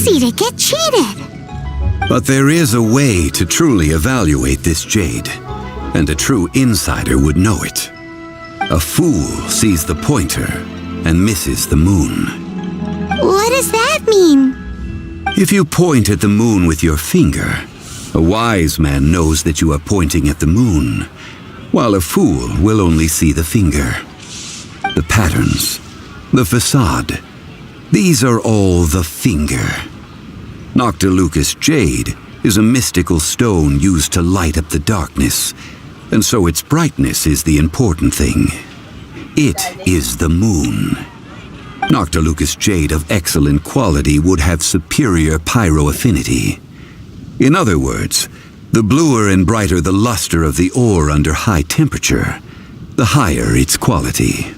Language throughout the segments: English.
easy to get cheated. But there is a way to truly evaluate this jade, and a true insider would know it. A fool sees the pointer and misses the moon. What does that mean? If you point at the moon with your finger, a wise man knows that you are pointing at the moon, while a fool will only see the finger. The patterns, the facade, these are all the finger. Noctilucous jade is a mystical stone used to light up the darkness, and so its brightness is the important thing. It is the moon. Noctilucous jade of excellent quality would have superior pyro affinity. In other words, the bluer and brighter the luster of the ore under high temperature, the higher its quality.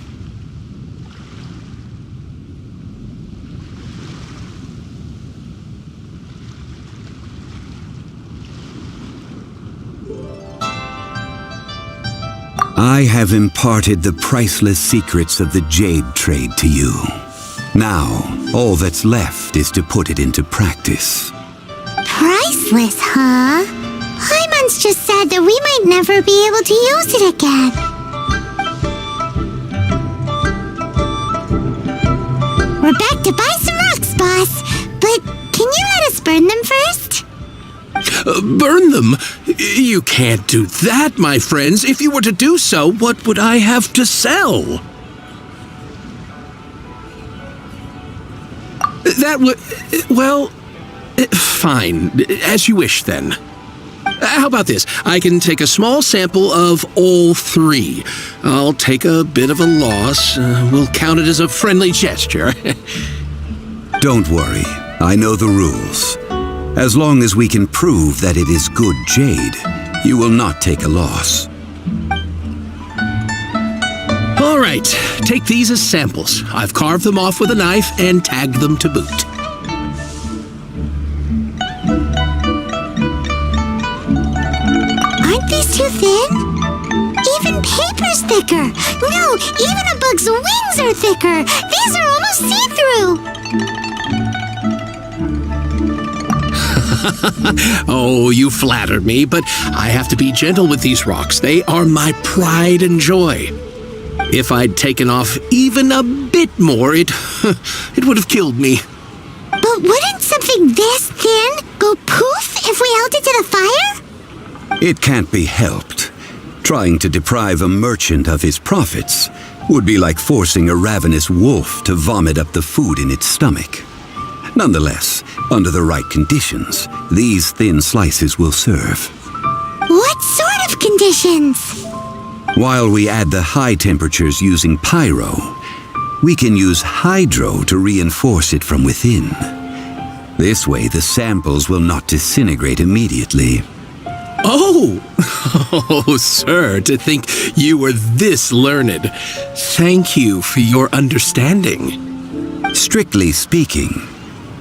I have imparted the priceless secrets of the jade trade to you. Now, all that's left is to put it into practice. Priceless, huh? Hyman's just said that we might never be able to use it again. We're back to buy some rocks, boss. But can you let us burn them first? Burn them? You can't do that, my friends. If you were to do so, what would I have to sell? That would... well... fine. As you wish, then. How about this? I can take a small sample of all three. I'll take a bit of a loss. We'll count it as a friendly gesture. Don't worry. I know the rules. As long as we can prove that it is good jade, you will not take a loss. All right, take these as samples. I've carved them off with a knife and tagged them to boot. Aren't these too thin? Even paper's thicker. No, even a bug's wings are thicker. These are almost see-through. Oh, you flatter me, but I have to be gentle with these rocks. They are my pride and joy. If I'd taken off even a bit more, it would have killed me. But wouldn't something this thin go poof if we held it to the fire? It can't be helped. Trying to deprive a merchant of his profits would be like forcing a ravenous wolf to vomit up the food in its stomach. Nonetheless, under the right conditions, these thin slices will serve. What sort of conditions? While we add the high temperatures using pyro, we can use hydro to reinforce it from within. This way, the samples will not disintegrate immediately. Oh! Oh, sir, to think you were this learned. Thank you for your understanding. Strictly speaking,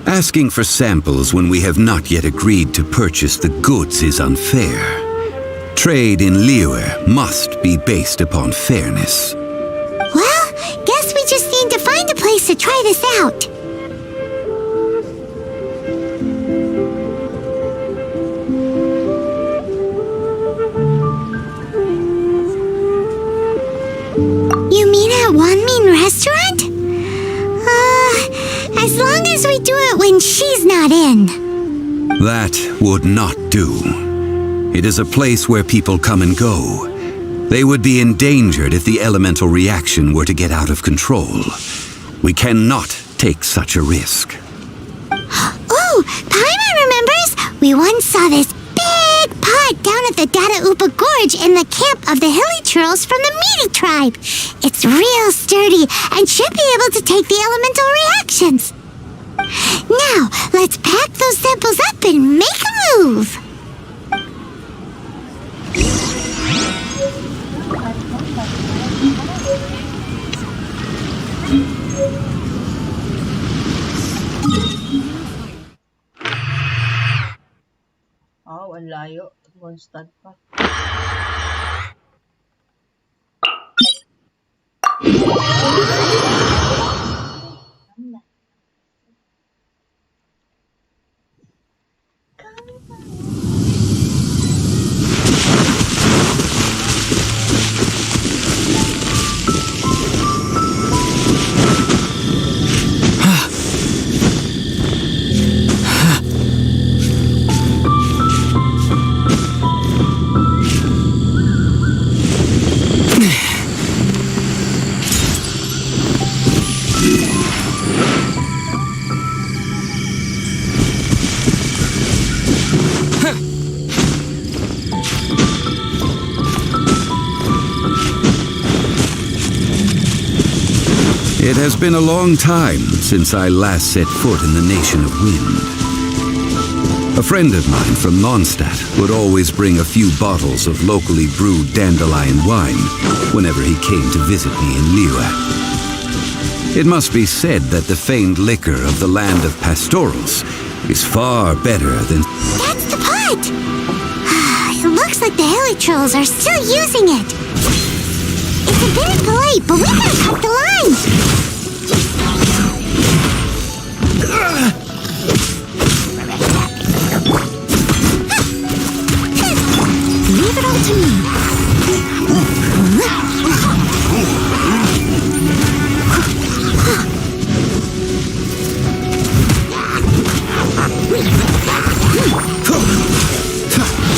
asking for samples when we have not yet agreed to purchase the goods is unfair. Trade in Liyue must be based upon fairness. Well, guess we just need to find a place to try this out. You mean at One Mean Restaurant? As long as we do it when she's not in. That would not do. It is a place where people come and go. They would be endangered if the elemental reaction were to get out of control. We cannot take such a risk. Oh, Paimon remembers? We once saw this big pot down at the Dada Upa Gorge in the camp of the hilly churls from the Meaty tribe. It's real sturdy and should be able to take the elemental reactions. Now, let's pack those samples up and make a move. Oh, ang layo. Mondstadt pa. It has been a long time since I last set foot in the Nation of Wind. A friend of mine from Mondstadt would always bring a few bottles of locally brewed dandelion wine whenever he came to visit me in Liyue. It must be said that the famed liquor of the land of pastorals is far better than... That's the pot! It looks like the hilly trolls are still using it. It's a bit impolite, but we gotta cut the line! Leave it all to me.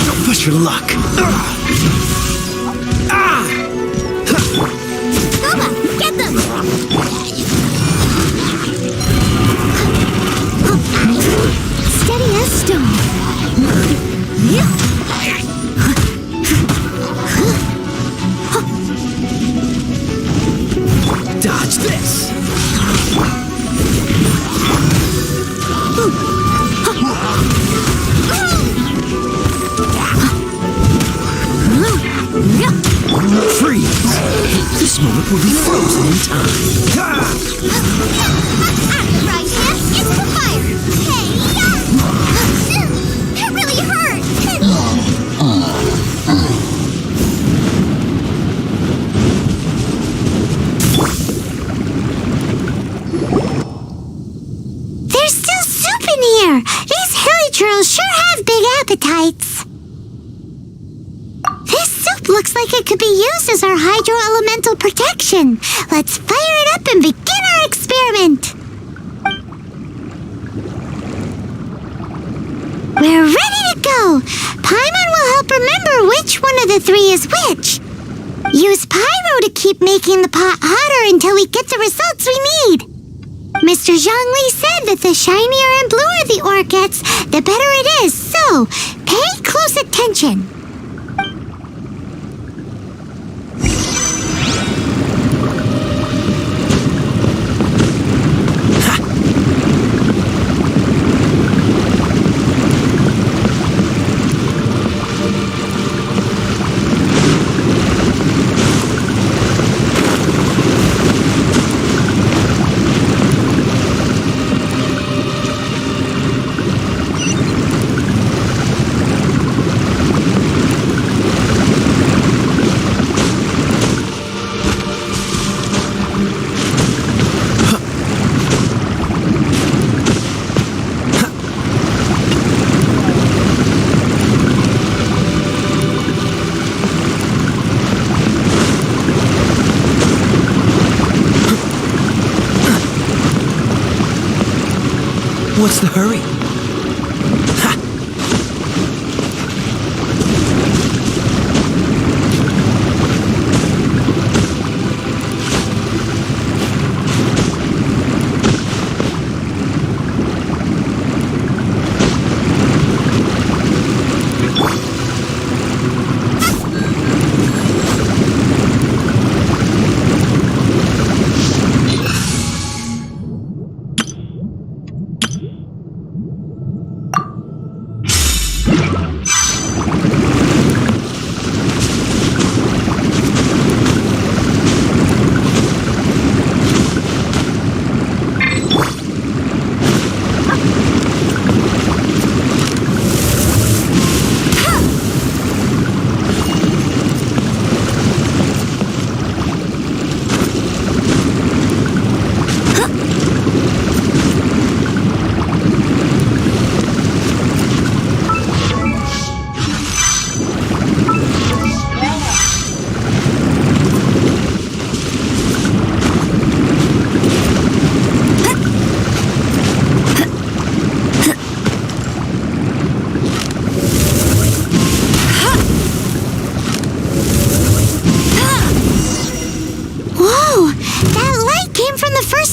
Don't push your luck. Nova, get them! Steady as stone. Dodge this. Freeze! This moment will be frozen in time. Right hand into the fire! Hey, that really hurt! There's still soup in here! These hilly trolls sure have big appetites! This soup looks like it could be used as our hydro-elemental protection. Let's fire it up and begin our experiment! We're ready to go! Paimon will help remember which one of the three is which. Use pyro to keep making the pot hotter until we get the results we need. Mr. Zhongli said that the shinier and bluer the ore gets, the better it is, so pay close attention. What's the hurry?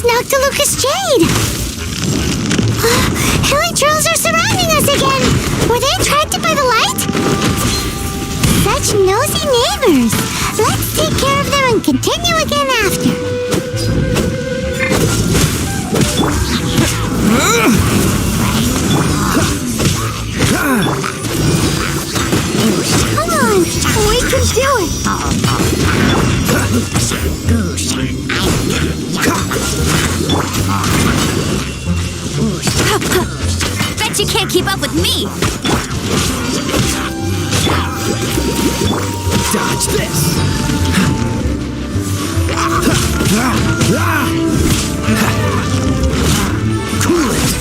Noctilucous Jade! Hilly trolls are surrounding us again! Were they attracted by the light? Such nosy neighbors! Let's take care of them and continue again after. can't keep up with me! Dodge this! Cool it!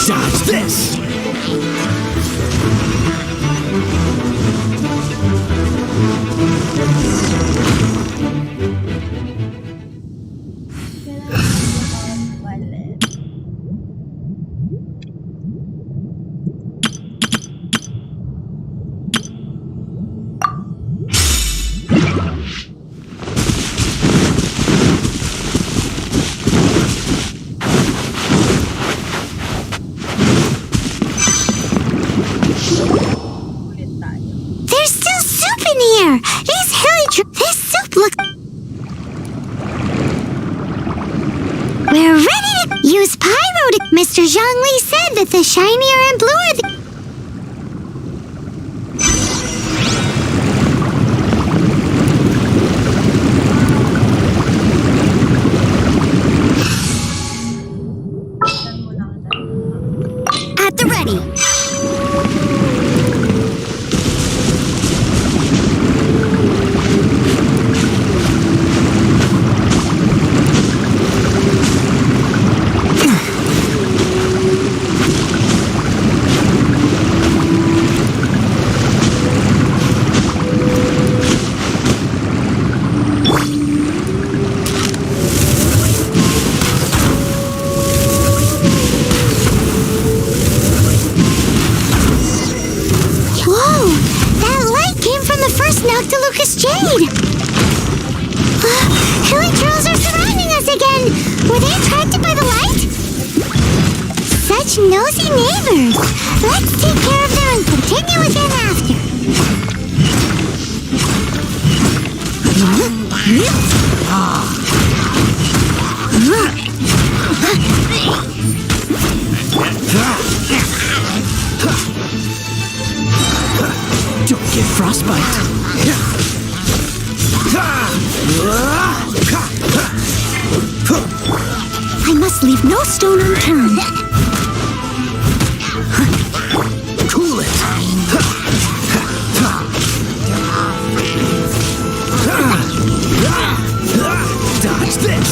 Dodge this! Wallet. Ulit tayo. There's still soup in here! These this soup looks... We're ready to use pyro to... Mr. Zhongli said that the shinier and bluer the... Saan mo lang tayo? At the ready! Whoa! That light came from the first Noctilucous Jade! Hilly trolls are surrounding us again! Were they attracted by the light? Such nosy neighbors! Let's take care of them and continue again after. Don't get frostbite. I must leave no stone unturned. Cool it. Dodge this.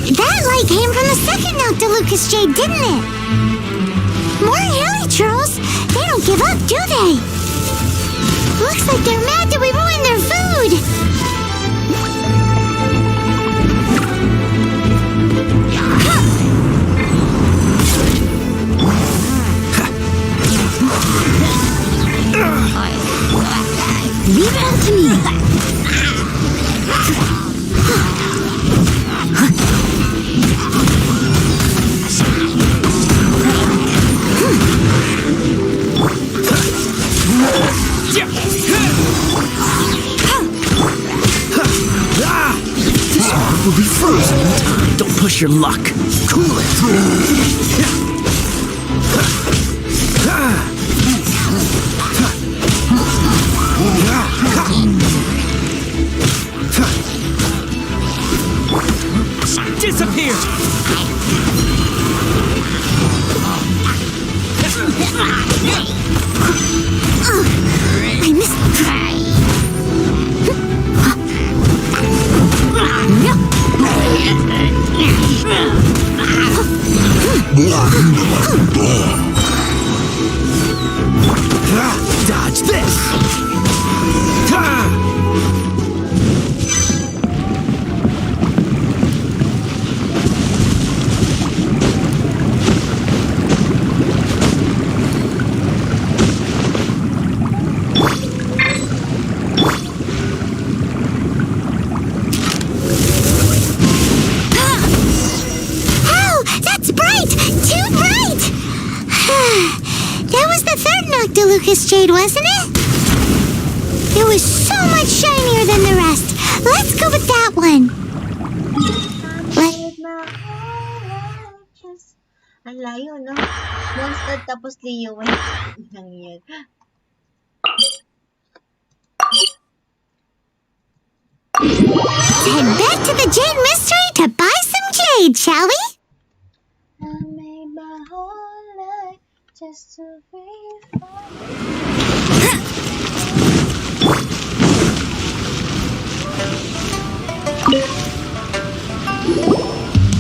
That light came from the second Noctilucous Jade, didn't it? More hilly trolls? They don't give up, do they? Looks like they're mad that we ruined their food. Leave it up to me. This one will be frozen in time. Don't push your luck. Cool it. Lucas jade, wasn't it? It was so much shinier than the rest. Let's go with that one. Ang layo, no? Monster tapos Liyue. Ang yan. Head back to the Jade Mystery to buy some jade, shall we? I made my whole life just to be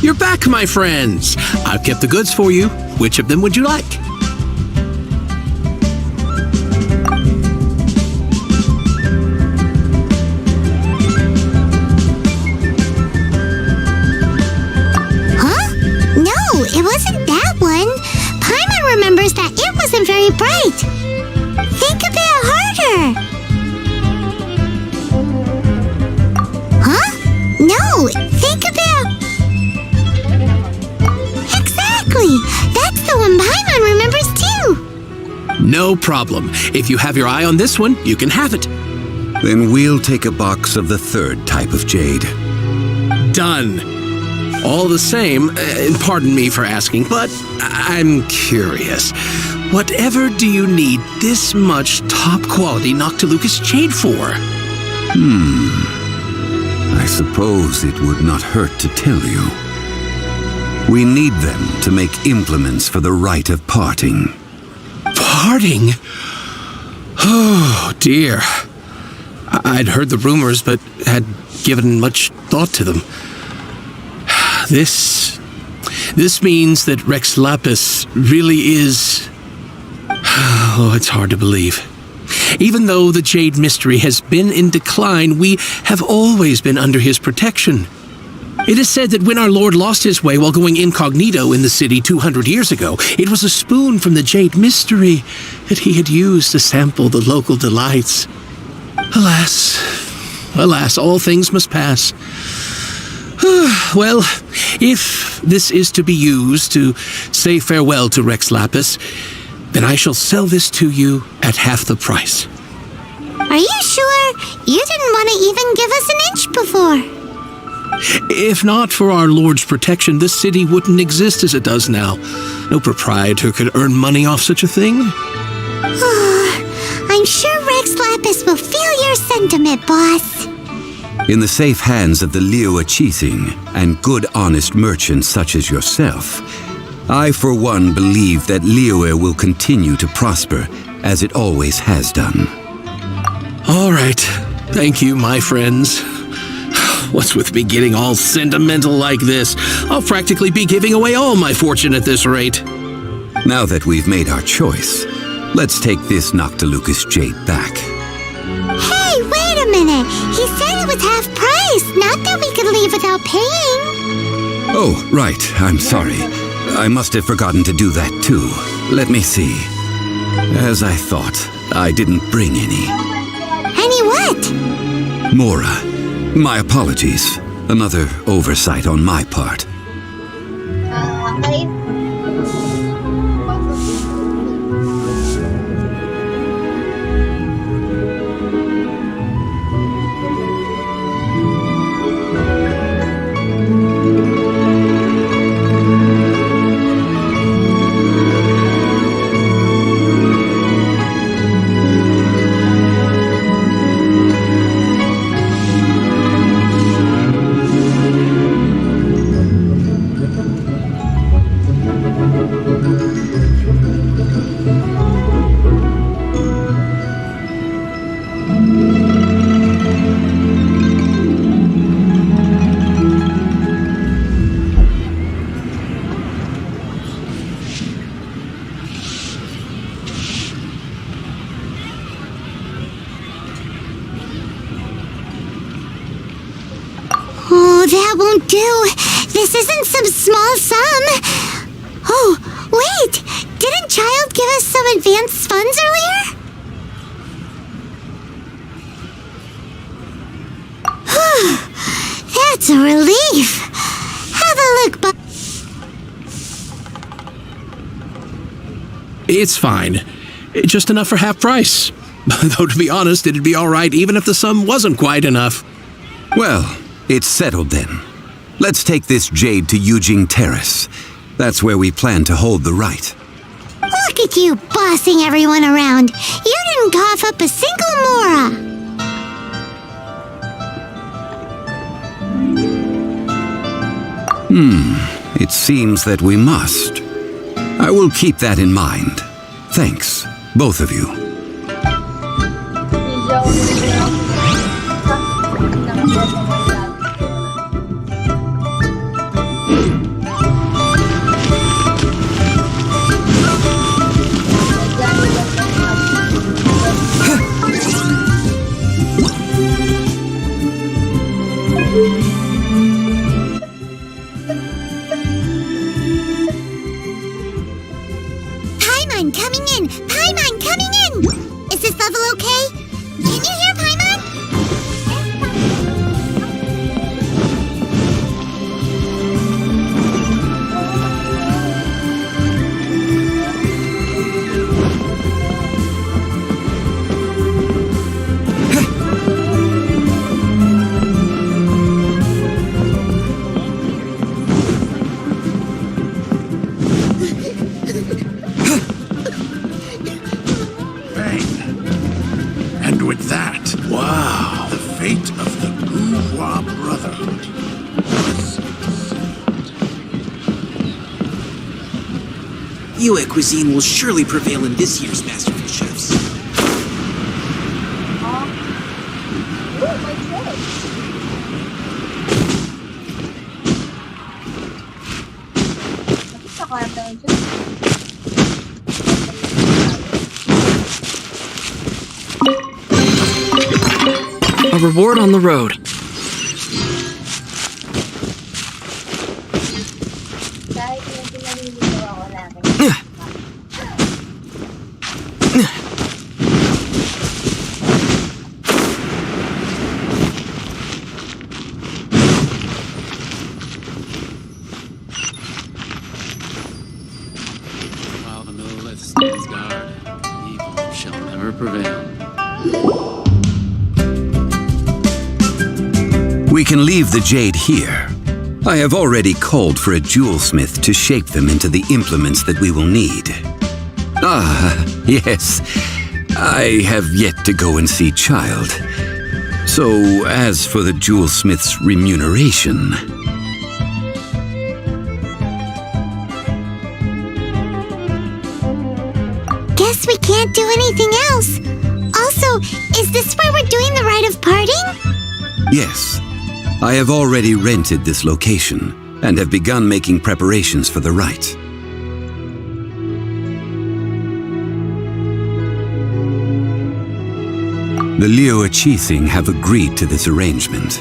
You're back, my friends. I've kept the goods for you. Which of them would you like? Huh? No, it wasn't that one. Paimon remembers that it wasn't very bright. Think a bit harder. Huh? No, think a bit. Exactly. That's the one Paimon remembers too. No problem. If you have your eye on this one, you can have it. Then we'll take a box of the third type of jade. Done. All the same, pardon me for asking, but I'm curious. Whatever do you need this much top-quality Noctilucus jade for? I suppose it would not hurt to tell you. We need them to make implements for the rite of parting. Parting? Oh, dear. I'd heard the rumors, but had given much thought to them. This means that Rex Lapis really is... Oh, it's hard to believe. Even though the Jade Mystery has been in decline, we have always been under his protection. It is said that when our Lord lost his way while going incognito in the city 200 years ago, it was a spoon from the Jade Mystery that he had used to sample the local delights. Alas, all things must pass. Well, if this is to be used to say farewell to Rex Lapis, then I shall sell this to you at half the price. Are you sure? You didn't want to even give us an inch before. If not for our Lord's protection, this city wouldn't exist as it does now. No proprietor could earn money off such a thing. I'm sure Rex Lapis will feel your sentiment, boss. In the safe hands of the Liyue Cheating and good honest merchants such as yourself, I for one believe that Liyue will continue to prosper as it always has done. All right. Thank you, my friends. What's with me getting all sentimental like this? I'll practically be giving away all my fortune at this rate. Now that we've made our choice, let's take this Noctilucus jade back. Hey, wait a minute. He said it was half price, not that we could leave without paying. Oh, right. I'm sorry. I must have forgotten to do that too. Let me see. As I thought, I didn't bring any. Any what? Mora. My apologies. Another oversight on my part. Okay. That won't do. This isn't some small sum. Oh, wait! Didn't Child give us some advanced funds earlier? That's a relief. Have a look, It's fine. Just enough for half price. Though, to be honest, it'd be all right even if the sum wasn't quite enough. Well, it's settled then. Let's take this jade to Yujing Terrace. That's where we plan to hold the rite. Look at you bossing everyone around. You didn't cough up a single mora. It seems that we must. I will keep that in mind. Thanks, both of you. Paimon coming in! Paimon coming in! Is this level okay? Can you hear Paimon? And with that, wow, the fate of the Bourgeois Brotherhood was sealed. Liyue cuisine will surely prevail in this year's Masterful Chefs. A reward on the road. Kahit yung pinaliligaw ako namin. While the Millelith stands guard, evil shall never prevail. We can leave the jade here. I have already called for a jewelsmith to shape them into the implements that we will need. Ah, yes. I have yet to go and see Child. So, as for the jewelsmith's remuneration... Guess we can't do anything else. Also, is this where we're doing the rite of parting? Yes. I have already rented this location and have begun making preparations for the rite. The Liyue Qixing have agreed to this arrangement.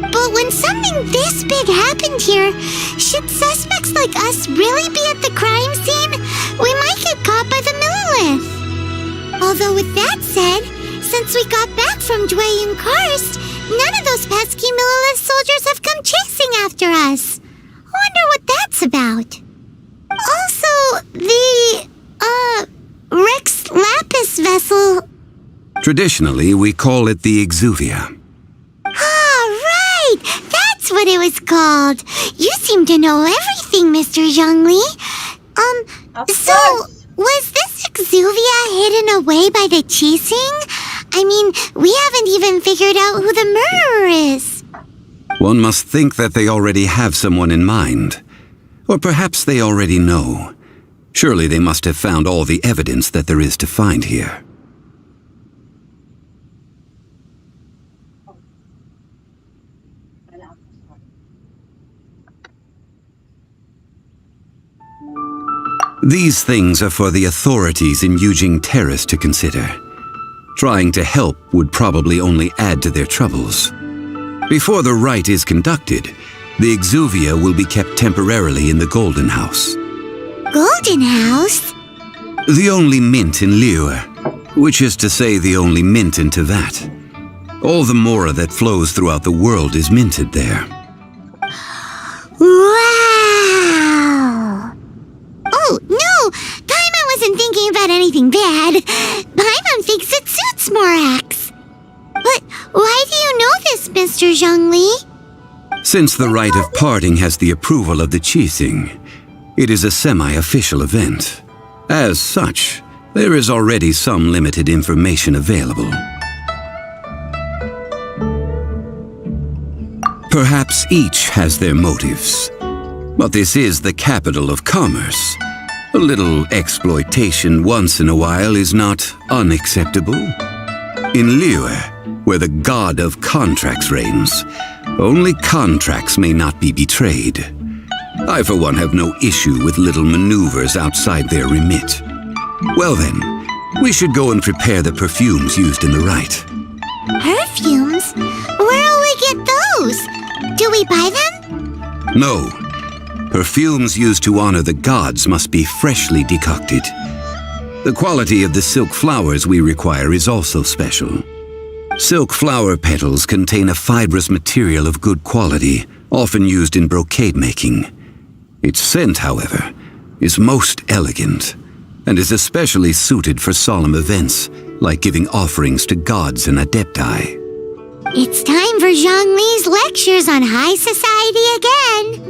But when something this big happened here, should suspects like us really be at the crime scene? We might get caught by the Millelith. Although with that said, since we got back from Dwayun Karst, none of those pesky Millelith soldiers have come chasing after us. Wonder what that's about. Also, the, Rex Lapis vessel... Traditionally, we call it the Exuvia. Ah, right! That's what it was called. You seem to know everything, Mr. Zhongli. Of So, course. was this Exuvia hidden away by the Qixing? I mean, we haven't even figured out who the murderer is. One must think that they already have someone in mind. Or perhaps they already know. Surely they must have found all the evidence that there is to find here. These things are for the authorities in Yujing Terrace to consider. Trying to help would probably only add to their troubles. Before the rite is conducted, the Exuvia will be kept temporarily in the Golden House. Golden House? The only mint in Liyue, which is to say the only mint in Tevat. All the mora that flows throughout the world is minted there. Wow! Oh, no! Paimon wasn't thinking about anything bad. Smorax. But why do you know this, Mr. Zhongli? Since the rite of parting has the approval of the Qixing, it is a semi-official event. As such, there is already some limited information available. Perhaps each has their motives, but this is the capital of commerce. A little exploitation once in a while is not unacceptable. In Liyue, where the god of contracts reigns, only contracts may not be betrayed. I, for one, have no issue with little maneuvers outside their remit. Well then, we should go and prepare the perfumes used in the rite. Perfumes? Where'll we get those? Do we buy them? No. Perfumes used to honor the gods must be freshly decocted. The quality of the silk flowers we require is also special. Silk flower petals contain a fibrous material of good quality, often used in brocade making. Its scent, however, is most elegant, and is especially suited for solemn events, like giving offerings to gods and adepti. It's time for Zhongli's lectures on high society again.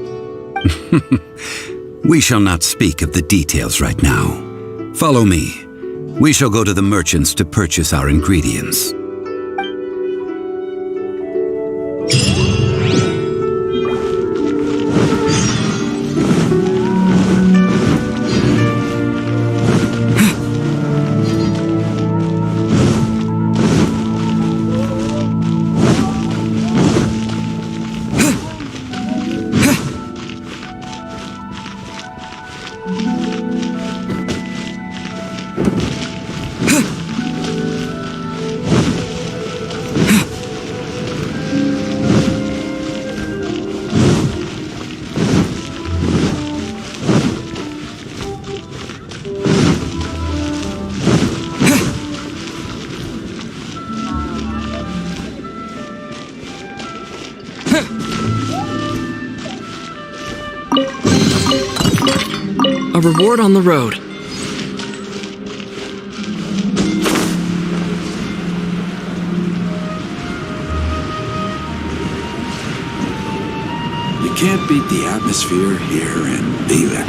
We shall not speak of the details right now. Follow me. We shall go to the merchants to purchase our ingredients. A reward on the road. You can't beat the atmosphere here in Liyue.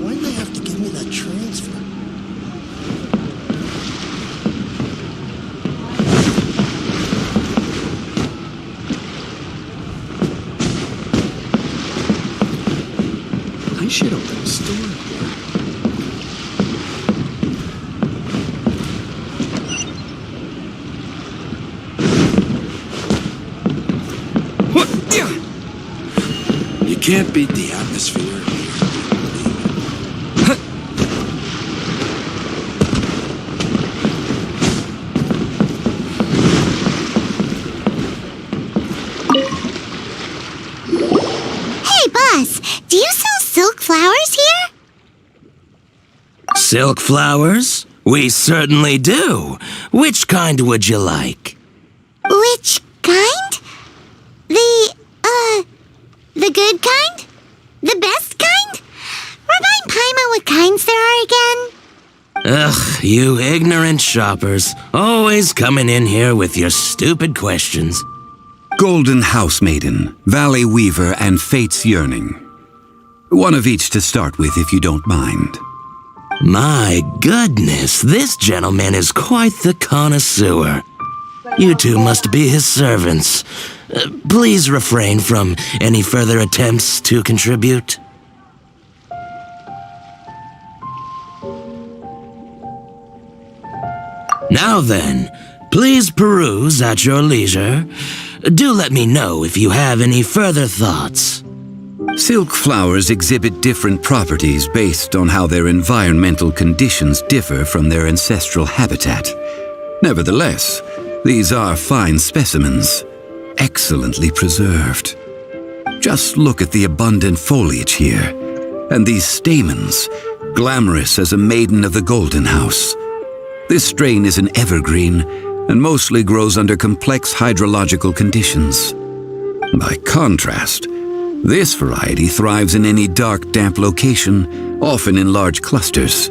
Why'd they have to give me that transfer? I should open a store here. You can't beat the atmosphere here in Liyue. Hey, boss, do you sell silk flowers here? Silk flowers? We certainly do. Which kind would you like? Which kind? The good kind? The best kind? Remind Paimon what kinds there are again. Ugh, you ignorant shoppers. Always coming in here with your stupid questions. Golden Housemaiden, Valley Weaver, and Fate's Yearning. One of each to start with, if you don't mind. My goodness, this gentleman is quite the connoisseur. You two must be his servants. Please refrain from any further attempts to contribute. Now then, please peruse at your leisure. Do let me know if you have any further thoughts. Silk flowers exhibit different properties based on how their environmental conditions differ from their ancestral habitat. Nevertheless, these are fine specimens, excellently preserved. Just look at the abundant foliage here, and these stamens, glamorous as a maiden of the Golden House. This strain is an evergreen, and mostly grows under complex hydrological conditions. By contrast, this variety thrives in any dark, damp location, often in large clusters.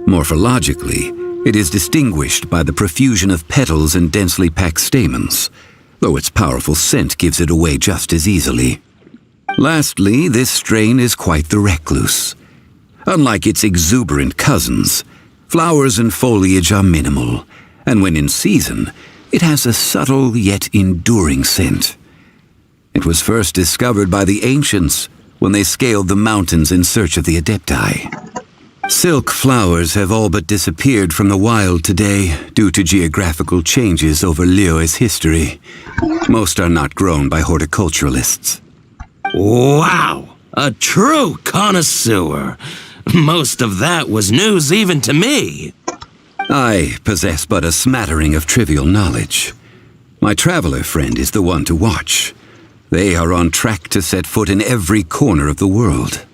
Morphologically, It is distinguished by the profusion of petals and densely packed stamens, though its powerful scent gives it away just as easily. Lastly, this strain is quite the recluse. Unlike its exuberant cousins, flowers and foliage are minimal, and when in season, it has a subtle yet enduring scent. It was first discovered by the ancients when they scaled the mountains in search of the Adepti. Silk flowers have all but disappeared from the wild today due to geographical changes over Liyue's history. Most are not grown by horticulturalists. Wow! A true connoisseur! Most of that was news even to me. I possess but a smattering of trivial knowledge. My traveler friend is the one to watch. They are on track to set foot in every corner of the world.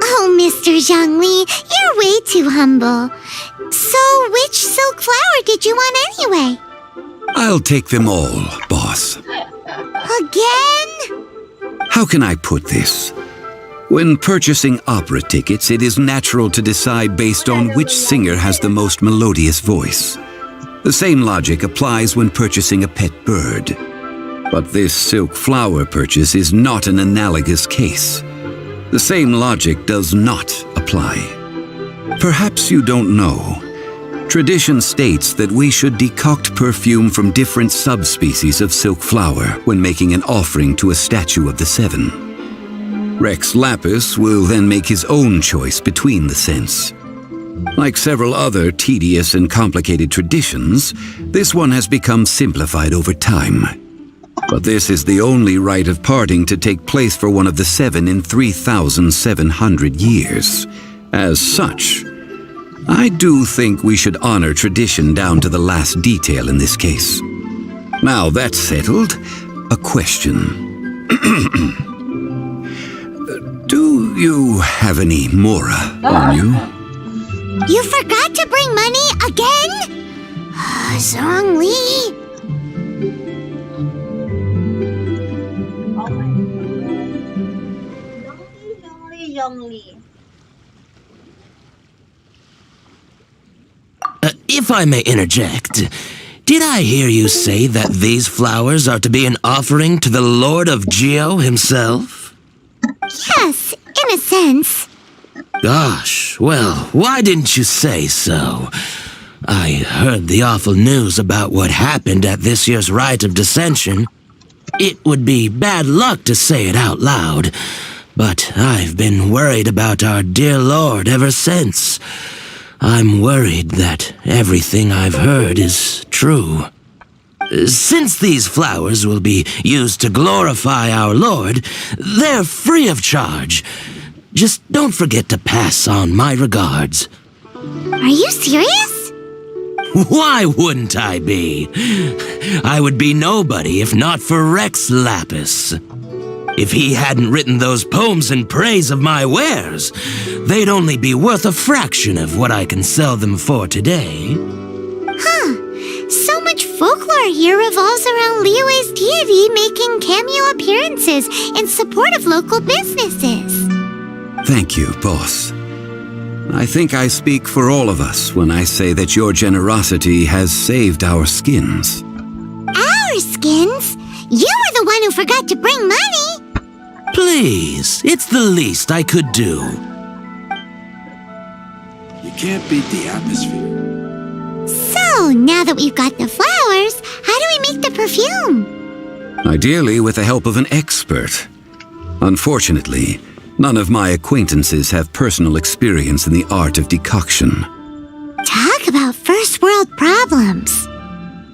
Oh, Mr. Zhongli, you're way too humble. So, which silk flower did you want anyway? I'll take them all, boss. Again? How can I put this? When purchasing opera tickets, it is natural to decide based on which singer has the most melodious voice. The same logic applies when purchasing a pet bird. But this silk flower purchase is not an analogous case. The same logic does not apply. Perhaps you don't know. Tradition states that we should decoct perfume from different subspecies of silk flower when making an offering to a statue of the seven. Rex Lapis will then make his own choice between the scents. Like several other tedious and complicated traditions, this one has become simplified over time. But this is the only rite of parting to take place for one of the seven in 3,700 years. As such, I do think we should honor tradition down to the last detail in this case. Now that's settled, a question. Do you have any mora on you? You forgot to bring money again? Zhongli. Zhongli. If I may interject, did I hear you say that these flowers are to be an offering to the Lord of Geo himself? Yes, in a sense. Gosh, well, why didn't you say so? I heard the awful news about what happened at this year's Rite of Dissension. It would be bad luck to say it out loud, but I've been worried about our dear Lord ever since. I'm worried that everything I've heard is true. Since these flowers will be used to glorify our Lord, they're free of charge. Just don't forget to pass on my regards. Are you serious? Why wouldn't I be? I would be nobody if not for Rex Lapis. If he hadn't written those poems in praise of my wares, they'd only be worth a fraction of what I can sell them for today. Huh. So much folklore here revolves around Liyue's deity making cameo appearances in support of local businesses. Thank you, boss. I think I speak for all of us when I say that your generosity has saved our skins. Our skins? You were the one who forgot to bring money. Please, it's the least I could do. You can't beat the atmosphere. So, now that we've got the flowers, how do we make the perfume? Ideally with the help of an expert. Unfortunately, none of my acquaintances have personal experience in the art of decoction. Talk about first world problems.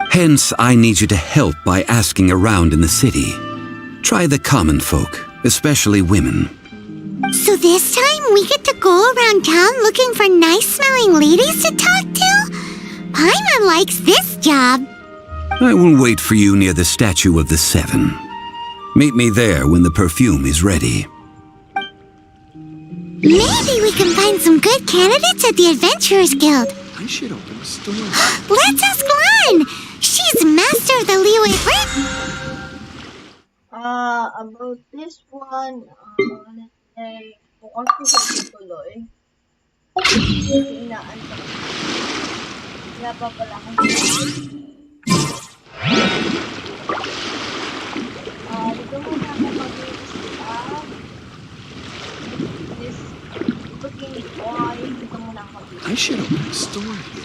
Hence, I need you to help by asking around in the city. Try the common folk, especially women. So this time we get to go around town looking for nice-smelling ladies to talk to? Paimon likes this job. I will wait for you near the statue of the seven. Meet me there when the perfume is ready. Maybe we can find some good candidates at the Adventurers Guild. I should open a store. Let's ask Lan! She's master of the Liyue brain. About this one, let's say Bukas ko sa tuloy. Kasi inaantok. Wala pa pala akong dito muna ako mag-i-stop. This cooking oil. Dito muna ako mag-i-stop. I should open a store here.